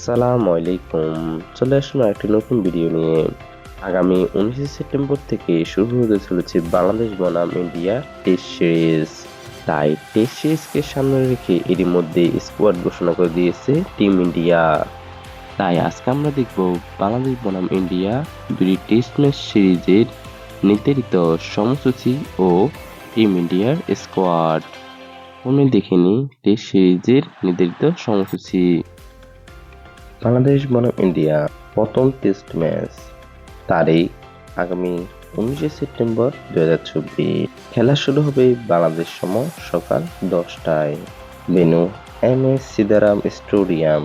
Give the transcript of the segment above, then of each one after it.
আসসালামু আলাইকুম। চলে আসলাম একটি নতুন ভিডিও নিয়ে। আগামী 19শে সেপ্টেম্বর থেকে শুরু হতে চলেছে বাংলাদেশ বনাম ইন্ডিয়া টেস্ট সিরিজ। তাই টেস্ট সিরিজকে সামনে রেখে এরই মধ্যে স্কোয়াড ঘোষণা করে দিয়েছে টিম ইন্ডিয়া। তাই আজকে আমরা দেখব বাংলাদেশ বনাম ইন্ডিয়া দুটি টেস্ট ম্যাচ সিরিজের নির্ধারিত সময়সূচি ও টিম ইন্ডিয়ার স্কোয়াড। প্রথমে দেখে নিই টেস্ট সিরিজের নির্ধারিত সময়সূচি। বাংলাদেশ বনাম ইন্ডিয়া প্রথম টেস্ট ম্যাচ তারিখ আগামী 19শে সেপ্টেম্বর 2024। খেলা শুরু হবে বাংলাদেশ সময় সকাল 10টায়। Venue MS Sidaram stadium.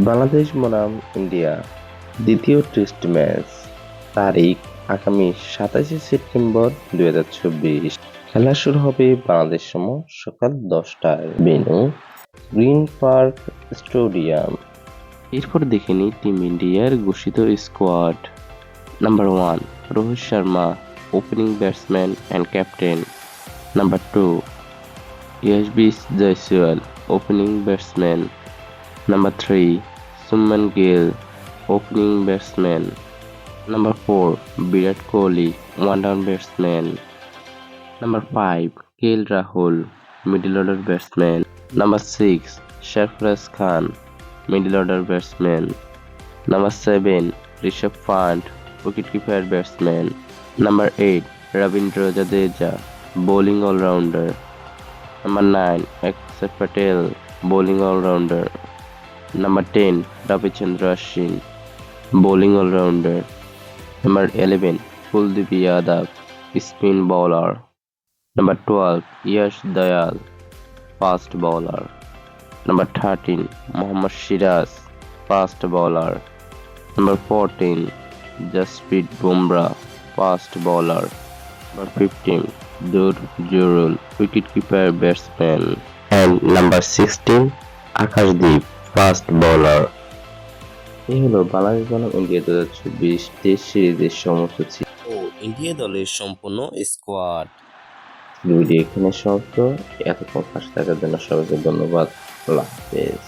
Bangladesh বনাম ইন্ডিয়া দ্বিতীয় টেস্ট ম্যাচ তারিখ আগামী 27শে সেপ্টেম্বর 2024। খেলা শুরু হবে বাংলাদেশ সময় সকাল 10টায়। Venue green park stadium. এরপর দেখে নিই টিম ইন্ডিয়ার ঘোষিত squad. Number 1 Rohit Sharma, opening batsman and captain. Number 2 Yashasvi Jaiswal, opening batsman. Number 3 Shubman Gill, opening batsman. Number 4 Virat Kohli, one down batsman. Number 5 Rahul, middle order batsman. Number 6 Sarfaraz Khan, middle order batsman. Number 7 Rishabh Pant, wicketkeeper batsman. Number 8 Ravindra Jadeja, bowling allrounder. Number 9 অক্ষর Patel, bowling allrounder. Number 10 Ravichandran Ashwin, bowling allrounder. Number 11 Kuldeep Yadav, spin bowler. Number 12 Yash Dayal, fast bowler. Number 13 Mohammad Shiraz, fast bowler. Number 14 Jasprit Bumrah, fast bowler. Number 15 Dur Jurul, wicketkeeper batsman. And number 16 Akashdeep, fast bowler. এই হলো বাংলাদেশ বনাম India 2024 test সিরিজের সময়সূচি ও India দলের সম্পূর্ণ squad. Video এখানে সমাপ্ত। এতক্ষণ পাশে থাকার জন্য সবাইকে ধন্যবাদ। আল্লাহ হাফেজ।